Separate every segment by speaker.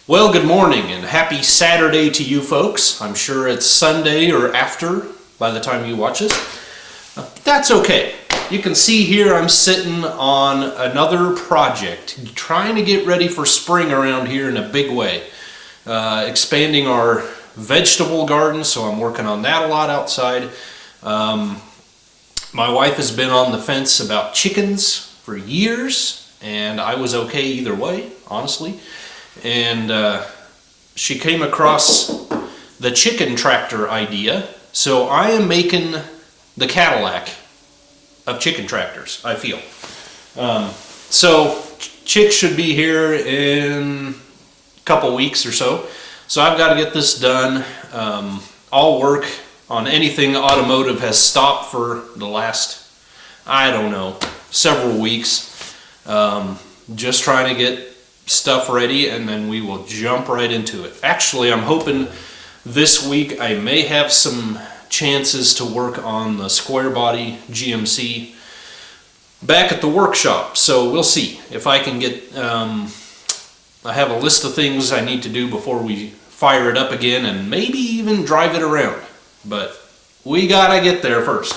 Speaker 1: Well, good morning and happy Saturday to you folks. I'm sure it's Sunday or after by the time you watch this. That's okay. You can see here I'm sitting on another project, trying to get ready for spring around here in a big way. Expanding our vegetable garden, so I'm working on that a lot outside. My wife has been on the fence about chickens for years, and I was okay either way, honestly. And she came across the chicken tractor idea, so I am making the Cadillac of chicken tractors, I feel. So chicks should be here in a couple weeks or so. So I've got to get this done. All work on anything automotive has stopped for the last, I don't know, several weeks. Just trying to get stuff ready, and then we will jump right into it. Actually, I'm hoping this week I may have some chances to work on the square body GMC back at the workshop, so we'll see if I can get I have a list of things I need to do before we fire it up again, and maybe even drive it around, but we gotta get there first,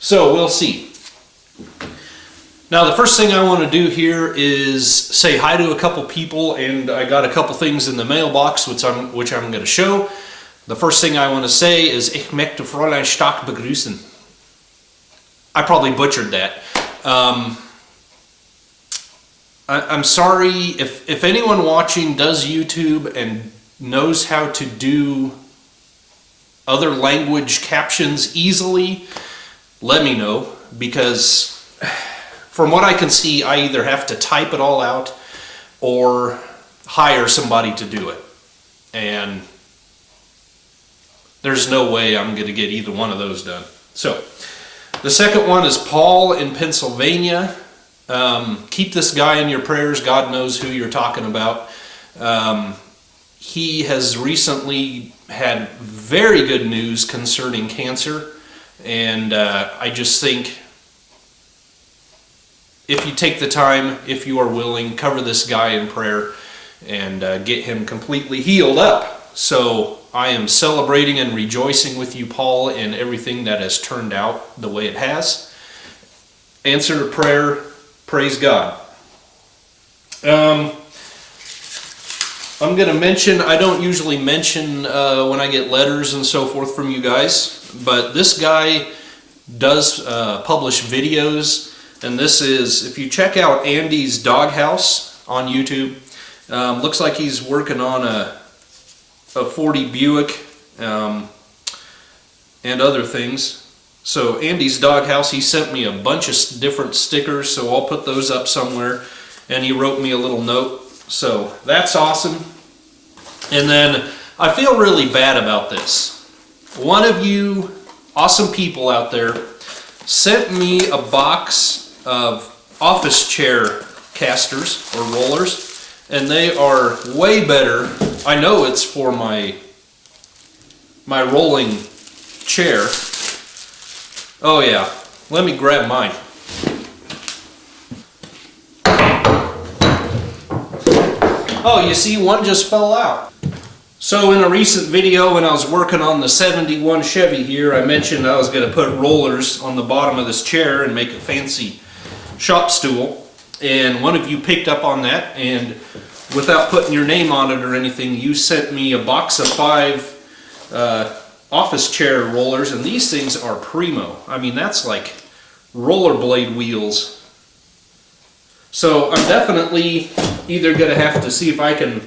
Speaker 1: so we'll see. Now, the first thing I want to do here is say hi to a couple people, and I got a couple things in the mailbox which I'm going to show. The first thing I want to say is Ich möchte Fräulein Stark begrüßen. I probably butchered that. I'm sorry if anyone watching does YouTube and knows how to do other language captions easily, let me know, because from what I can see, I either have to type it all out or hire somebody to do it. And there's no way I'm going to get either one of those done. So, the second one is Paul in Pennsylvania. Keep this guy in your prayers. God knows who you're talking about. He has recently had very good news concerning cancer. And I just think, if you take the time, if you are willing, cover this guy in prayer and get him completely healed up. So I am celebrating and rejoicing with you, Paul, in everything that has turned out the way it has. Answer to prayer. Praise God. I'm going to mention, I don't usually mention when I get letters and so forth from you guys, but this guy does publish videos. And this is, if you check out Andy's Doghouse on YouTube, looks like he's working on a 40 Buick and other things. So Andy's Doghouse, he sent me a bunch of different stickers, so I'll put those up somewhere. And he wrote me a little note, so that's awesome. And then I feel really bad about this. One of you awesome people out there sent me a box of office chair casters or rollers, and they are way better. I know it's for my rolling chair. Oh yeah, let me grab mine. Oh, you see, one just fell out. So in a recent video when I was working on the 71 Chevy here, I mentioned I was going to put rollers on the bottom of this chair and make a fancy shop stool, and one of you picked up on that, and without putting your name on it or anything, you sent me a box of 5 office chair rollers, and these things are primo. I mean, that's like rollerblade wheels. So I'm definitely either going to have to see if I can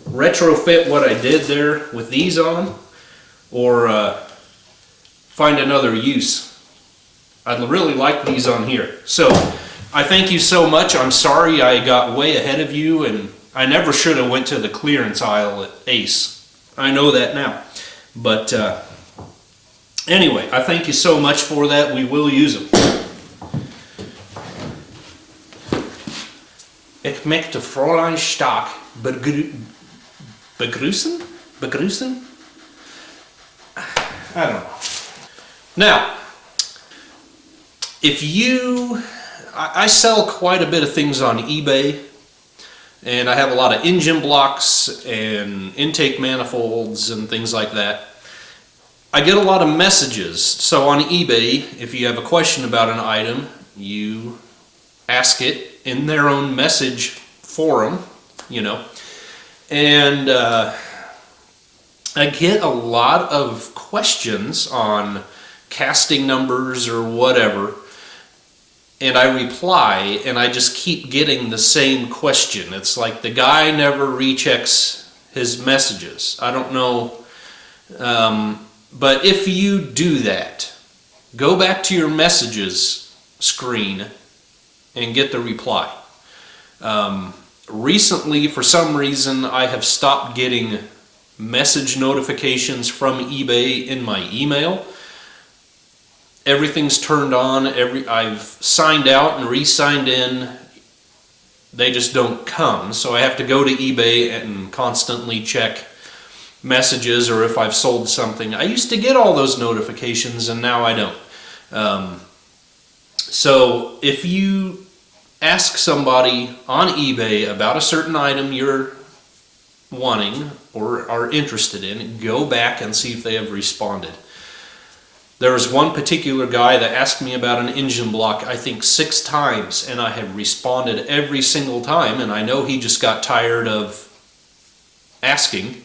Speaker 1: retrofit what I did there with these on, or find another use. I'd really like these on here. So I thank you so much. I'm sorry I got way ahead of you, and I never should have went to the clearance aisle at Ace. I know that now. But anyway, I thank you so much for that. We will use them. Ich möchte Fräulein Stark begrüßen? Begrüßen? I don't know. Now, if you, I sell quite a bit of things on eBay. and I have a lot of engine blocks and intake manifolds and things like that. I get a lot of messages. So on eBay, if you have a question about an item, you ask it in their own message forum, and I get a lot of questions on casting numbers or whatever, and I reply, and I just keep getting the same question. It's like the guy never rechecks his messages. I don't know, but if you do that, go back to your messages screen and get the reply. Recently, for some reason, I have stopped getting message notifications from eBay in my email. Everything's turned on. I've signed out and re-signed in. They just don't come. So I have to go to eBay and constantly check messages, or if I've sold something. I used to get all those notifications, and now I don't. So if you ask somebody on eBay about a certain item you're wanting or are interested in, go back and see if they have responded. There was one particular guy that asked me about an engine block, I think 6 times, and I have responded every single time, and I know he just got tired of asking.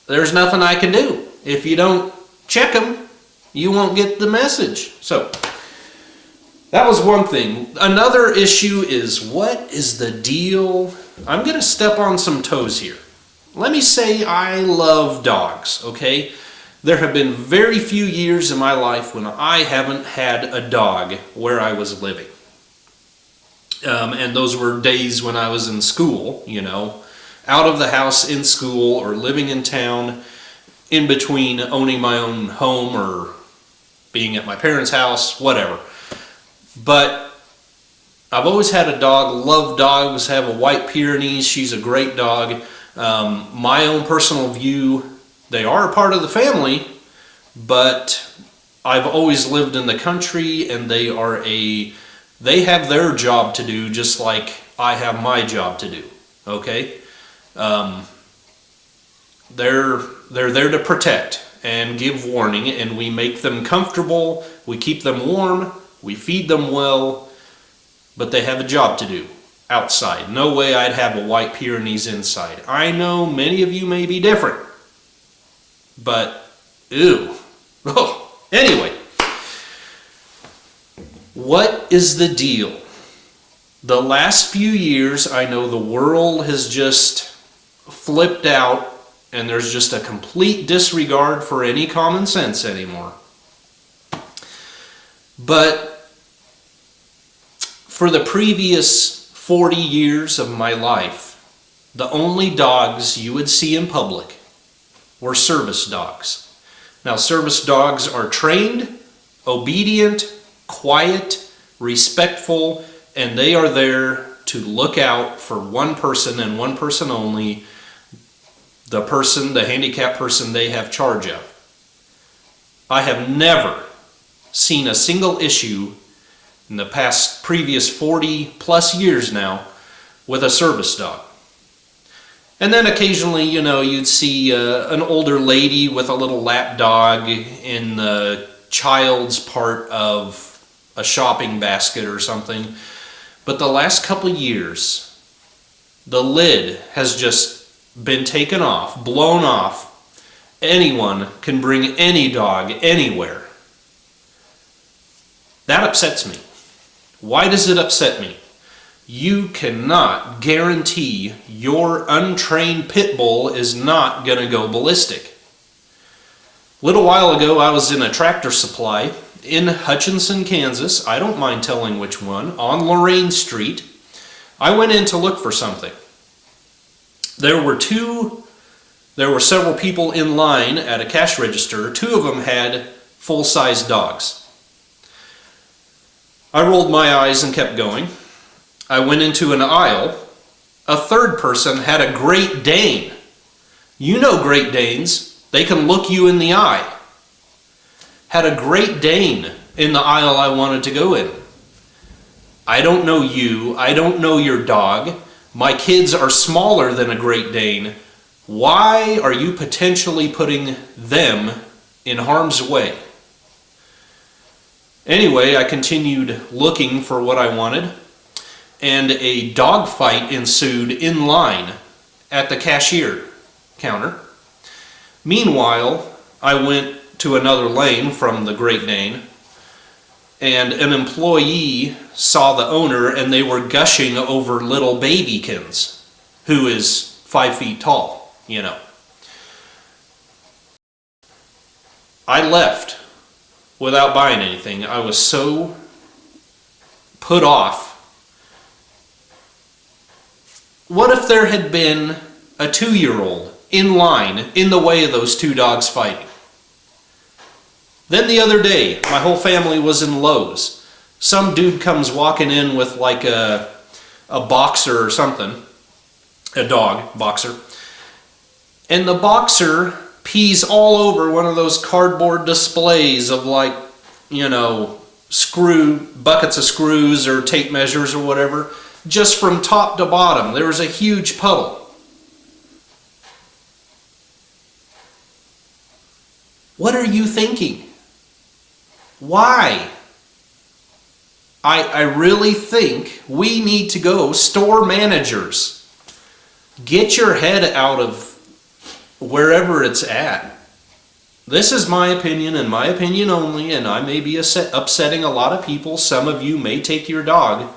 Speaker 1: There's nothing I can do. If you don't check them, you won't get the message. So that was one thing. Another issue is, what is the deal? I'm going to step on some toes here. Let me say I love dogs, okay? There have been very few years in my life when I haven't had a dog where I was living. And those were days when I was in school, out of the house in school or living in town, in between owning my own home or being at my parents' house, whatever. But I've always had a dog, love dogs, have a white Pyrenees, she's a great dog. My own personal view, they are a part of the family, but I've always lived in the country, and they have their job to do just like I have my job to do, okay? They're there to protect and give warning, and we make them comfortable, we keep them warm, we feed them well, but they have a job to do outside. No way I'd have a white Pyrenees inside. I know many of you may be different, but ew. Oh, anyway, what is the deal? The last few years, I know the world has just flipped out, and there's just a complete disregard for any common sense anymore. But for the previous 40 years of my life, the only dogs you would see in public were service dogs. Now, service dogs are trained, obedient, quiet, respectful, and they are there to look out for one person and one person only, the handicapped person they have charge of. I have never seen a single issue in the previous 40 plus years now with a service dog. And then occasionally, you'd see an older lady with a little lap dog in the child's part of a shopping basket or something. But the last couple of years, the lid has just been taken off, blown off. Anyone can bring any dog anywhere. That upsets me. Why does it upset me? You cannot guarantee your untrained pit bull is not going to go ballistic. A little while ago, I was in a Tractor Supply in Hutchinson, Kansas. I don't mind telling which one, on Lorraine Street. I went in to look for something. There were several people in line at a cash register. 2 of them had full-size dogs. I rolled my eyes and kept going. I went into an aisle. A third person had a Great Dane. You know Great Danes. They can look you in the eye. Had a Great Dane in the aisle I wanted to go in. I don't know you. I don't know your dog. My kids are smaller than a Great Dane. Why are you potentially putting them in harm's way? Anyway, I continued looking for what I wanted, and a dogfight ensued in line at the cashier counter. Meanwhile, I went to another lane from the Great Dane, and an employee saw the owner, and they were gushing over little babykins, who is 5 feet tall, you know. I left without buying anything. I was so put off. What if there had been a 2-year-old in line in the way of those two dogs fighting? Then the other day, my whole family was in Lowe's. Some dude comes walking in with like a boxer or something, a dog boxer, and the boxer pees all over one of those cardboard displays of, like, you know, buckets of screws or tape measures or whatever, just from top to bottom. There was a huge puddle. What are you thinking? Why? I really think we need to go, store managers, get your head out of wherever it's at. This is my opinion and my opinion only, and I may be upsetting a lot of people. Some of you may take your dog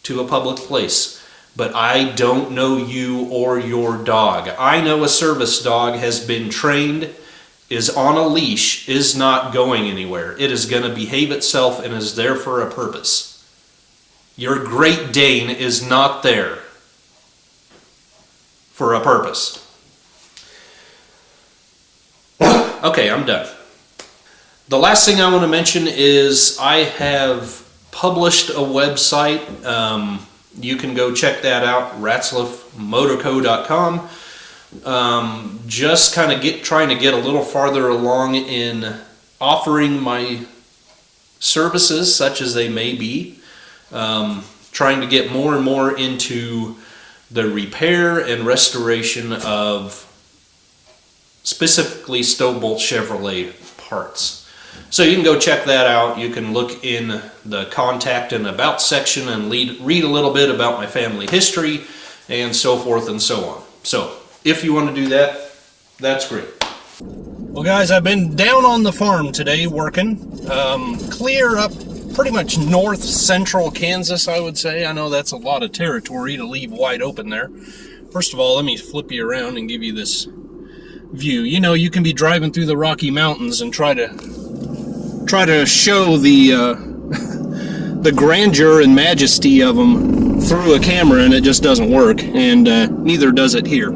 Speaker 1: to a public place, but I don't know you or your dog. I know a service dog has been trained, is on a leash, is not going anywhere. It is going to behave itself and is there for a purpose. Your Great Dane is not there for a purpose. Okay, I'm done. The last thing I want to mention is I have published a website. You can go check that out, ratzlaffmotorco.com. Just kind of trying to get a little farther along in offering my services, such as they may be. Trying to get more and more into the repair and restoration of specifically Stowbolt Chevrolet parts. So you can go check that out. You can look in the contact and about section and read a little bit about my family history and so forth and so on. So if you want to do that, that's great. Well, guys, I've been down on the farm today working, clear up pretty much north central Kansas, I would say. I know that's a lot of territory to leave wide open there. First of all, let me flip you around and give you this view. You know, you can be driving through the Rocky Mountains and try to show the grandeur and majesty of them through a camera, and it just doesn't work, and neither does it here.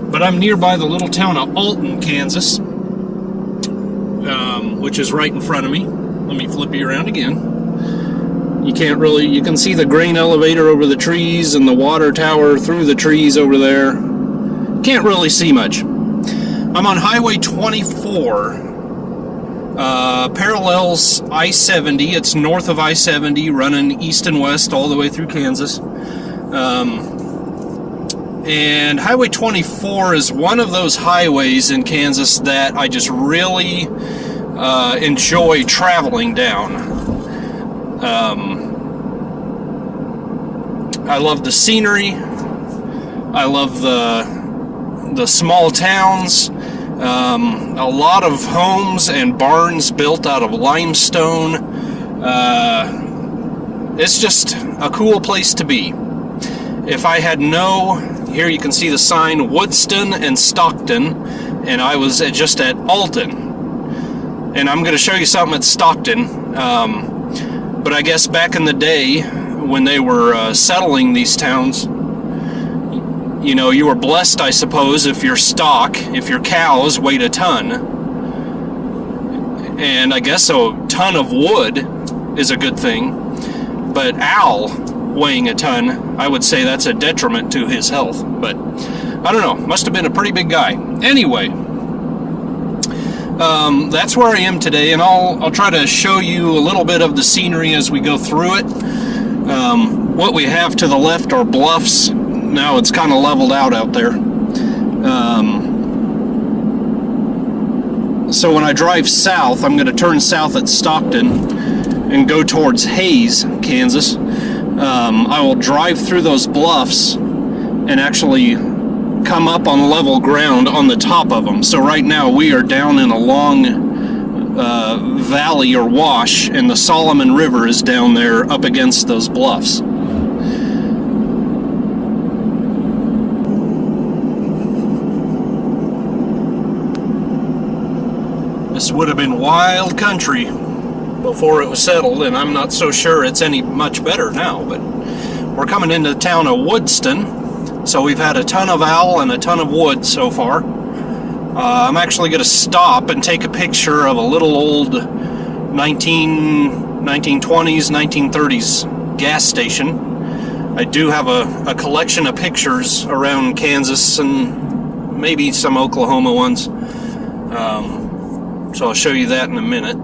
Speaker 1: But I'm nearby the little town of Alton, Kansas, which is right in front of me. Let me flip you around again. You can see the grain elevator over the trees and the water tower through the trees over there. Can't really see much. I'm on Highway 24, parallels I-70. It's north of I-70, running east and west all the way through Kansas. And Highway 24 is one of those highways in Kansas that I just really enjoy traveling down. I love the scenery. I love the small towns. A lot of homes and barns built out of limestone. It's just a cool place to be. If I had here you can see the sign Woodston and Stockton, and I was just at Alton. And I'm going to show you something at Stockton. But I guess back in the day, when they were settling these towns, you know, you were blessed, I suppose, if your cows weighed a ton. And I guess a ton of wood is a good thing. But Al weighing a ton, I would say that's a detriment to his health. But I don't know, must have been a pretty big guy. Anyway, that's where I am today, and I'll try to show you a little bit of the scenery as we go through it. What we have to the left are bluffs. Now it's kind of leveled out there. So when I drive south, I'm going to turn south at Stockton and go towards Hays, Kansas. I will drive through those bluffs and actually come up on level ground on the top of them. So right now we are down in a long valley or wash, and the Solomon River is down there up against those bluffs. This would have been wild country before it was settled, and I'm not so sure it's any much better now, but we're coming into the town of Woodston, so we've had a ton of owl and a ton of wood so far. I'm actually going to stop and take a picture of a little old 1920s, 1930s gas station. I do have a collection of pictures around Kansas and maybe some Oklahoma ones. So I'll show you that in a minute.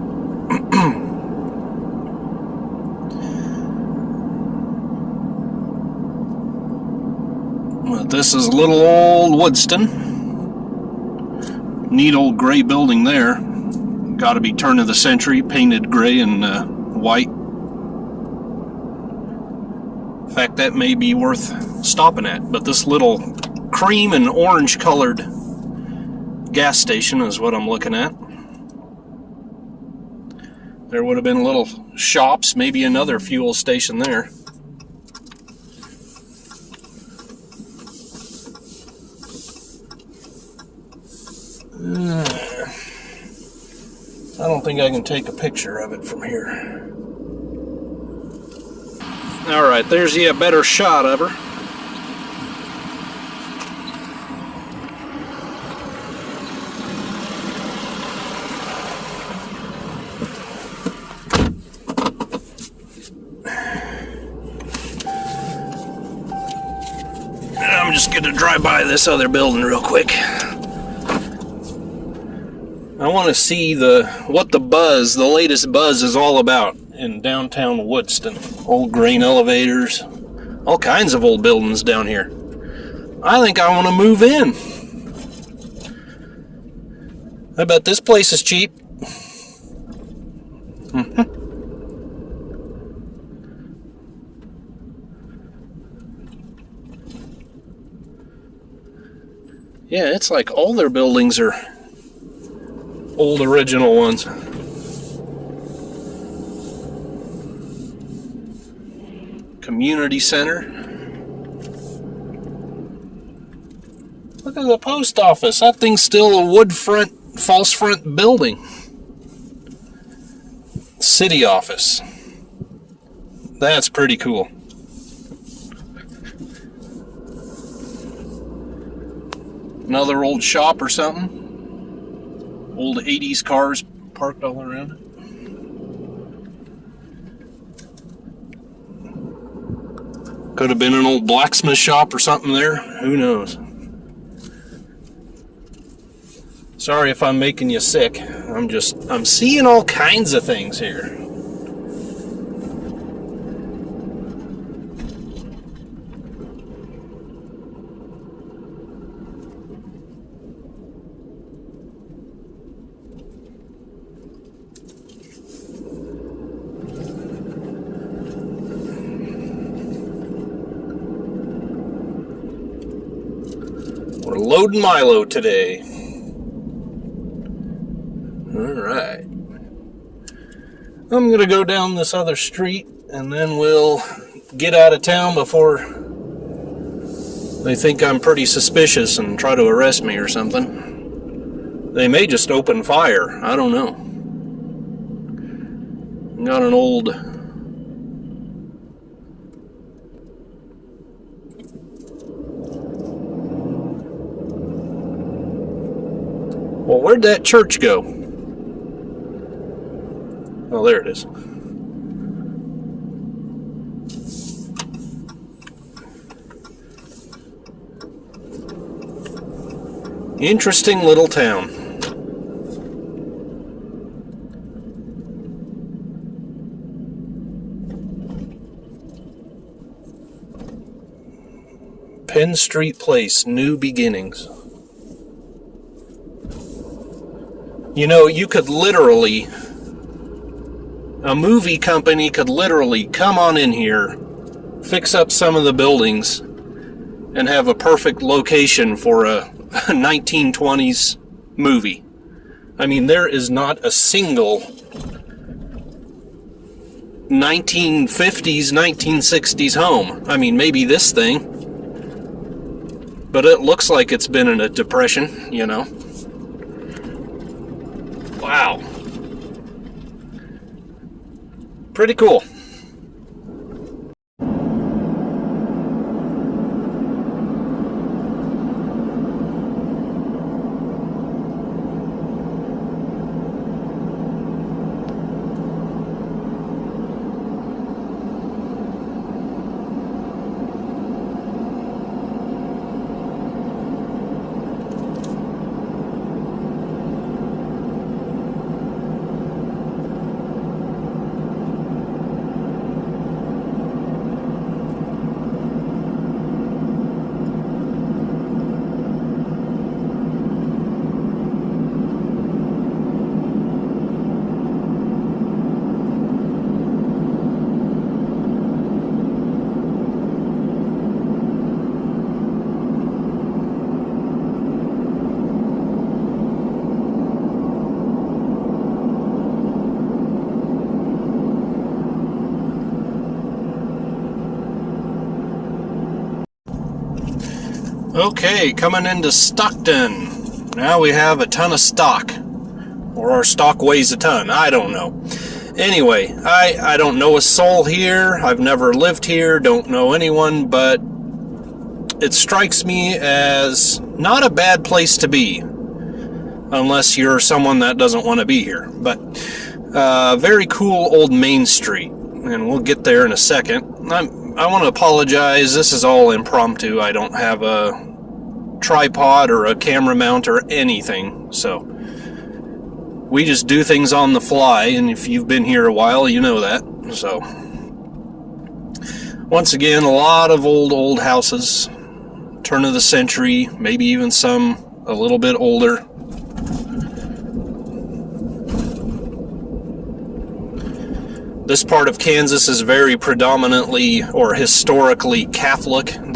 Speaker 1: Well, this is little old Woodston. Neat old gray building there. Got to be turn of the century, painted gray and white. In fact, that may be worth stopping at. But this little cream and orange colored gas station is what I'm looking at. There would have been little shops, maybe another fuel station there. I don't think I can take a picture of it from here. Alright, there's a better shot of her. I'm just going to drive by this other building real quick. I want to see what the latest buzz is all about in downtown Woodston. Old grain elevators, all kinds of old buildings down here. I think I want to move in. I bet this place is cheap. Yeah, it's like all their buildings are old original ones. Community center. Look at the post office. That thing's still a wood front, false front building. City office. That's pretty cool. Another old shop or something. Old 80s cars parked all around it. Could have been an old blacksmith shop or something there. Who knows? Sorry if I'm making you sick. I'm seeing all kinds of things here. We're loading Milo today. Alright. I'm going to go down this other street and then we'll get out of town before they think I'm pretty suspicious and try to arrest me or something. They may just open fire. I don't know. Got an old... Well, where'd that church go? Oh, there it is. Interesting little town. Penn Street Place, New Beginnings. You know, you could literally, a movie company could literally come on in here, fix up some of the buildings, and have a perfect location for a 1920s movie. I mean, there is not a single 1950s, 1960s home. I mean, maybe this thing, but it looks like it's been in a depression, you know. Wow. Pretty cool. Okay, coming into Stockton. Now we have a ton of stock. Or our stock weighs a ton. I don't know. Anyway, I don't know a soul here. I've never lived here. Don't know anyone. But it strikes me as not a bad place to be. Unless you're someone that doesn't want to be here. But very cool old Main Street. And we'll get there in a second. I want to apologize. This is all impromptu. I don't have a tripod or a camera mount or anything. So we just do things on the fly. And if you've been here a while, you know that. So once again, a lot of old houses. Turn of the century. Maybe even some a little bit older. This part of Kansas is very predominantly or historically Catholic. In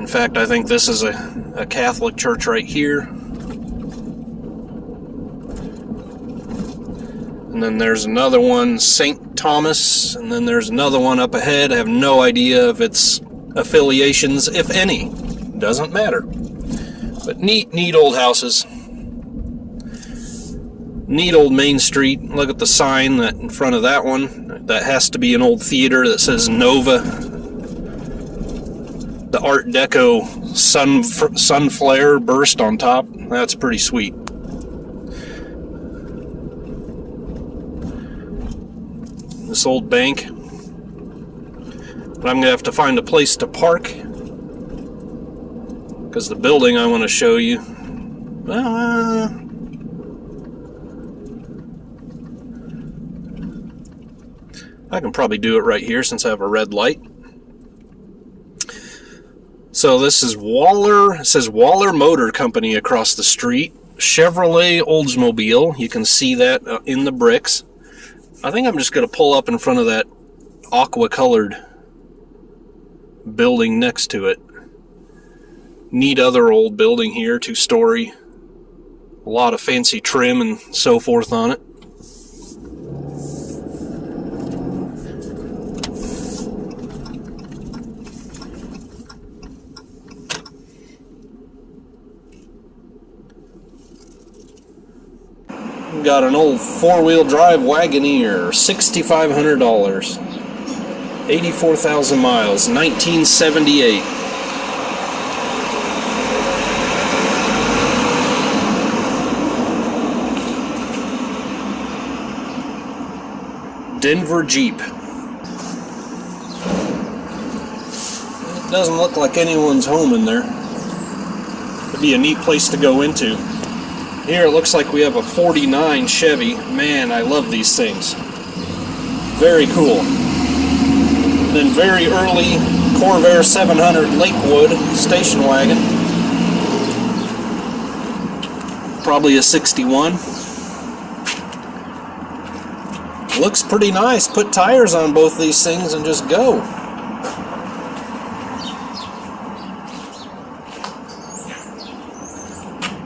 Speaker 1: fact, I think this is a Catholic church right here. And then there's another one, St. Thomas, and then there's another one up ahead. I have no idea of its affiliations, if any. Doesn't matter. But neat old houses. Neat old Main Street. Look at the sign that in front of that one. That has to be an old theater that says Nova. The Art Deco sun flare burst on top. That's pretty sweet. This old bank. But I'm going to have to find a place to park. Because the building I want to show you... I can probably do it right here since I have a red light. So this is Waller. It says Waller Motor Company across the street. Chevrolet Oldsmobile. You can see that in the bricks. I think I'm just going to pull up in front of that aqua-colored building next to it. Neat other old building here, 2-story. A lot of fancy trim and so forth on it. Got an old 4-wheel drive Wagoneer, $6,500, 84,000 miles, 1978. Denver Jeep. It doesn't look like anyone's home in there. It'd be a neat place to go into. Here it looks like we have a 49 Chevy. Man, I love these things. Very cool. Then very early Corvair 700 Lakewood station wagon. Probably a 61. Looks pretty nice. Put tires on both these things and just go.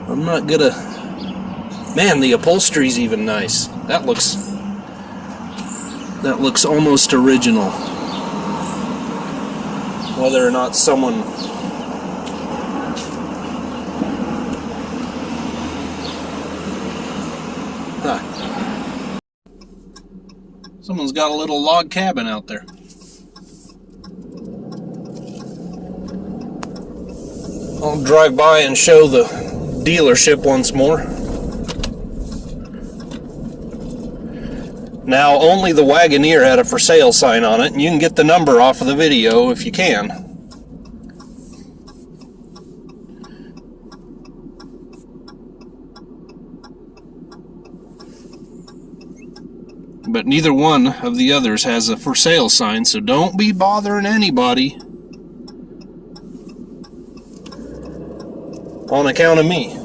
Speaker 1: I'm not gonna... Man, the upholstery's even nice. That looks almost original. Whether or not someone... Someone's got a little log cabin out there. I'll drive by and show the dealership once more. Now, only the Wagoneer had a for sale sign on it, and you can get the number off of the video if you can. But neither one of the others has a for sale sign, so don't be bothering anybody on account of me.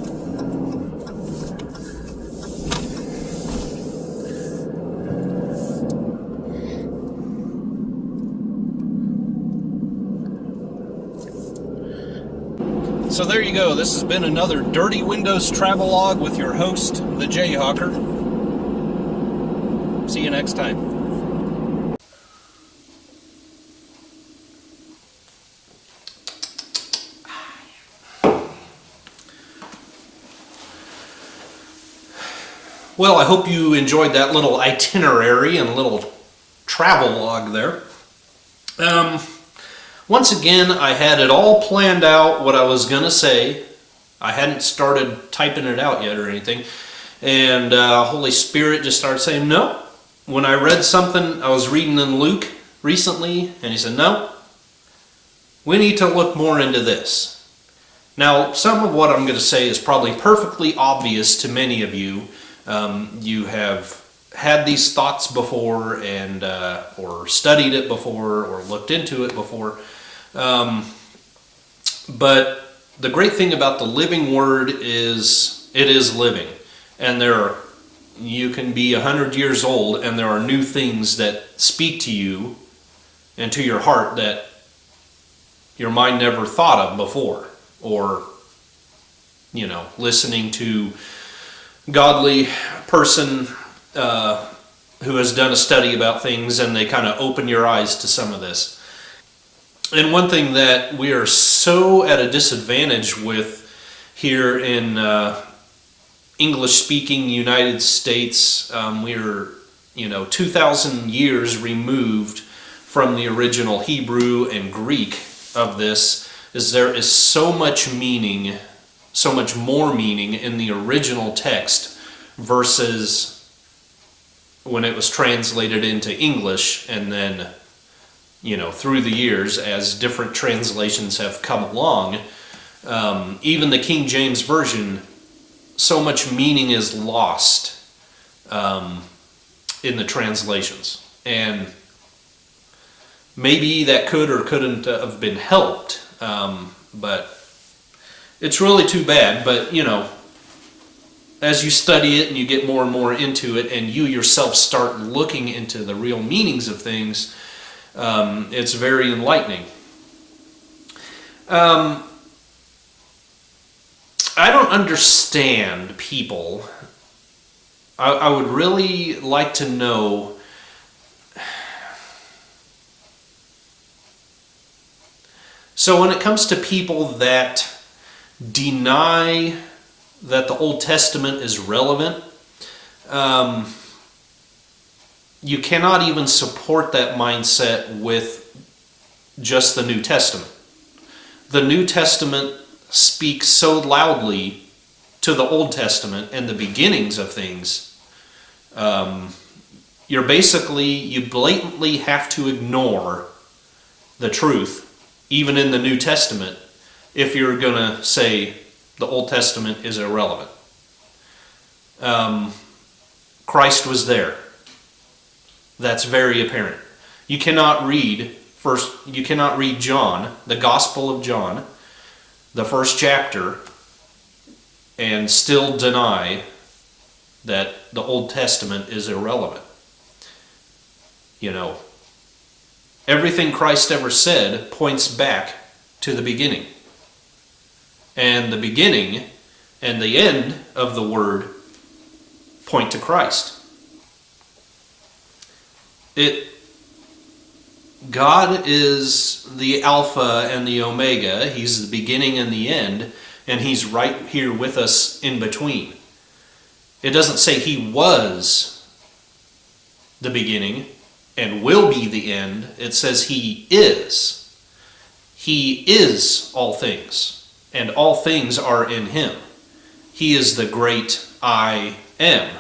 Speaker 1: So there you go. This has been another Dirty Windows travelogue with your host, the Jayhawker. See you next time. Well, I hope you enjoyed that little itinerary and little travelogue there. Once again, I had it all planned out what I was going to say. I hadn't started typing it out yet or anything. And Holy Spirit just started saying, no. When I read something, I was reading in Luke recently, and he said, no, we need to look more into this. Now, some of what I'm going to say is probably perfectly obvious to many of you. You have had these thoughts before, and or studied it before, or looked into it before. But the great thing about the living word is it is living. And you can be 100 years old, and there are new things that speak to you and to your heart that your mind never thought of before. Or, you know, listening to godly person who has done a study about things, and they kind of open your eyes to some of this. And one thing that we are so at a disadvantage with here in English-speaking United States, we're 2,000 years removed from the original Hebrew and Greek of this, is there is so much meaning, so much more meaning in the original text versus when it was translated into English, and then through the years as different translations have come along, even the King James Version, so much meaning is lost in the translations, and maybe that could or couldn't have been helped, but it's really too bad. But as you study it and you get more and more into it, and you yourself start looking into the real meanings of things, it's very enlightening. I don't understand people. I would really like to know so when it comes to people that deny that the Old Testament is relevant, you cannot even support that mindset with just the New Testament. The New Testament speaks so loudly to the Old Testament and the beginnings of things. You blatantly have to ignore the truth, even in the New Testament, if you're going to say the Old Testament is irrelevant. Christ was there. That's very apparent. You cannot read You cannot read John, the Gospel of John, the first chapter, and still deny that the Old Testament is irrelevant. You know, everything Christ ever said points back to the beginning. And the beginning and the end of the Word point to Christ. God is the Alpha and the Omega. He's the beginning and the end, and He's right here with us in between. It doesn't say He was the beginning and will be the end. It says He is. He is all things, and all things are in Him. He is the great I am.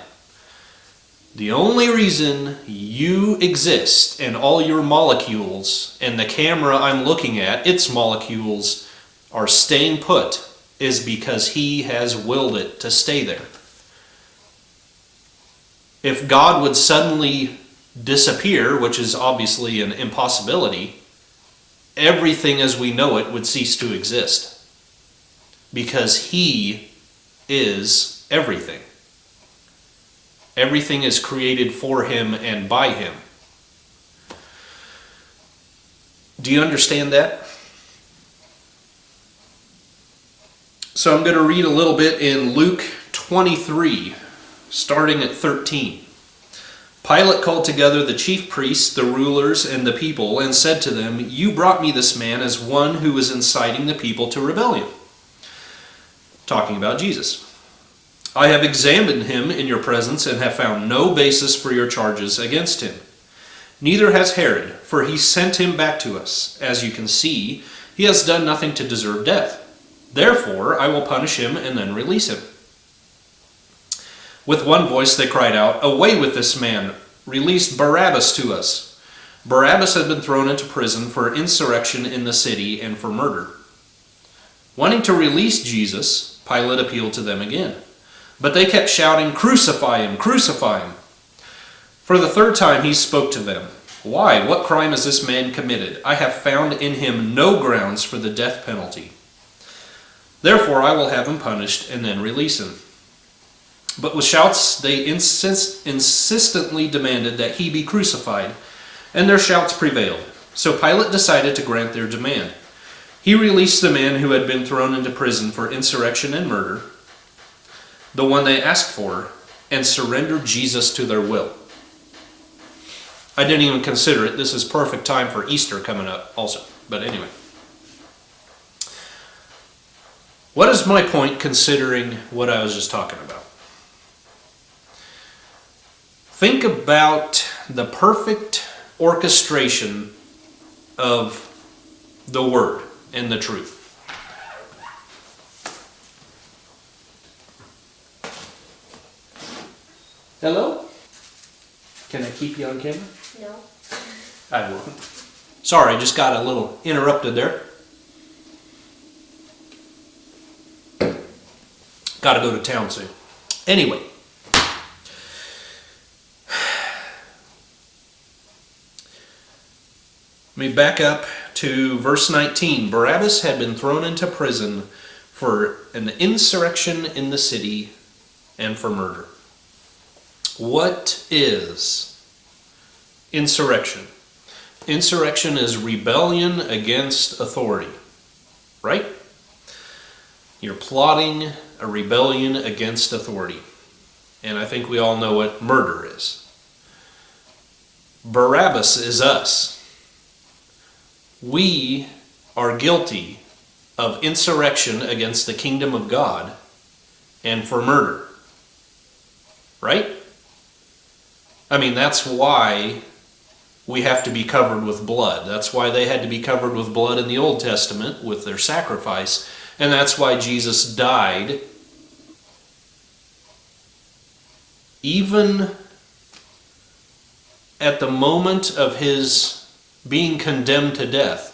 Speaker 1: The only reason you exist and all your molecules and the camera I'm looking at, its molecules, are staying put is because He has willed it to stay there. If God would suddenly disappear, which is obviously an impossibility, everything as we know it would cease to exist. Because He is everything. Everything is created for Him and by Him. Do you understand that? So I'm going to read a little bit in Luke 23, starting at 13. Pilate called together the chief priests, the rulers, and the people, and said to them, "You brought me this man as one who is inciting the people to rebellion." Talking about Jesus. "I have examined him in your presence and have found no basis for your charges against him. Neither has Herod, for he sent him back to us. As you can see, he has done nothing to deserve death. Therefore, I will punish him and then release him." With one voice they cried out, "Away with this man! Release Barabbas to us!" Barabbas had been thrown into prison for insurrection in the city and for murder. Wanting to release Jesus, Pilate appealed to them again. But they kept shouting, "Crucify him! Crucify him!" For the third time he spoke to them. "Why? What crime has this man committed? I have found in him no grounds for the death penalty. Therefore I will have him punished and then release him." But with shouts they insistently demanded that he be crucified, and their shouts prevailed. So Pilate decided to grant their demand. He released the man who had been thrown into prison for insurrection and murder, the one they asked for, and surrendered Jesus to their will. I didn't even consider it. This is perfect time for Easter coming up also. But anyway. What is my point considering what I was just talking about? Think about the perfect orchestration of the Word and the truth. Hello? Can I keep you on camera?
Speaker 2: No.
Speaker 1: I won't. Sorry, I just got a little interrupted there. Got to go to town soon. Anyway. Let me back up to verse 19. Barabbas had been thrown into prison for an insurrection in the city and for murder. What is insurrection? Insurrection is rebellion against authority, right? You're plotting a rebellion against authority. And I think we all know what murder is. Barabbas is us. We are guilty of insurrection against the kingdom of God and for murder, right? I mean, that's why we have to be covered with blood. That's why they had to be covered with blood in the Old Testament with their sacrifice. And that's why Jesus died. Even at the moment of his being condemned to death,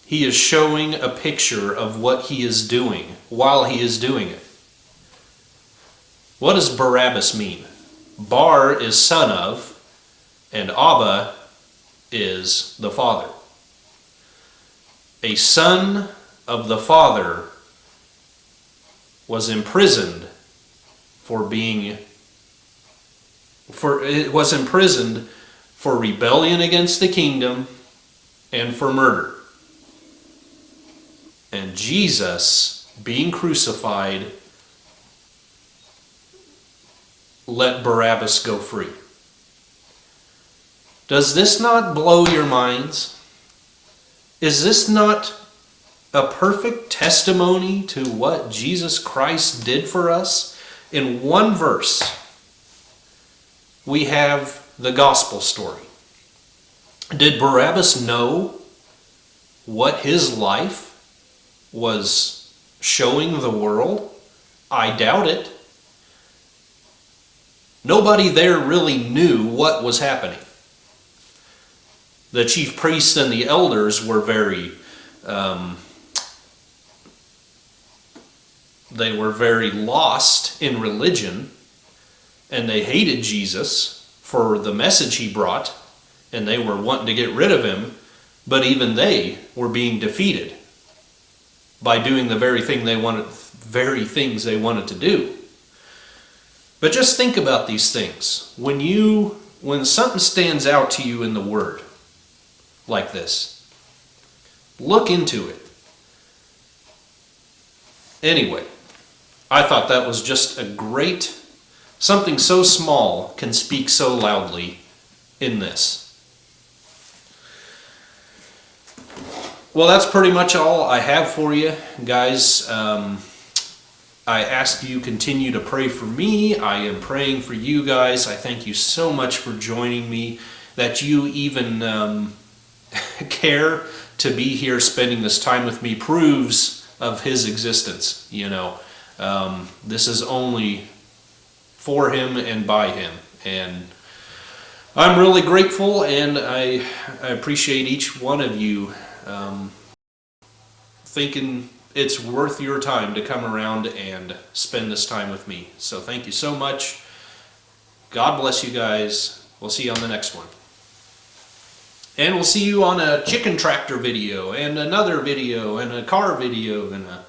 Speaker 1: he is showing a picture of what he is doing while he is doing it. What does Barabbas mean? Bar is son of, and Abba is the Father. a son of the Father was imprisoned for rebellion against the kingdom and for murder. And Jesus, being crucified, let Barabbas go free. Does this not blow your minds? Is this not a perfect testimony to what Jesus Christ did for us? In one verse, we have the gospel story. Did Barabbas know what his life was showing the world? I doubt it. Nobody there really knew what was happening. The chief priests and the elders were very lost in religion, and they hated Jesus for the message he brought, and they were wanting to get rid of him, but even they were being defeated by doing the very things they wanted to do. But just think about these things. When something stands out to you in the Word like this, look into it. Anyway, I thought that was just something so small can speak so loudly in this. Well, that's pretty much all I have for you, guys. I ask you continue to pray for me. I am praying for you guys. I thank you so much for joining me, that you even care to be here spending this time with me proves of His existence. This is only for Him and by Him. And I'm really grateful, and I appreciate each one of you thinking it's worth your time to come around and spend this time with me. So thank you so much. God bless you guys. We'll see you on the next one. And we'll see you on a chicken tractor video, and another video, and a car video, and a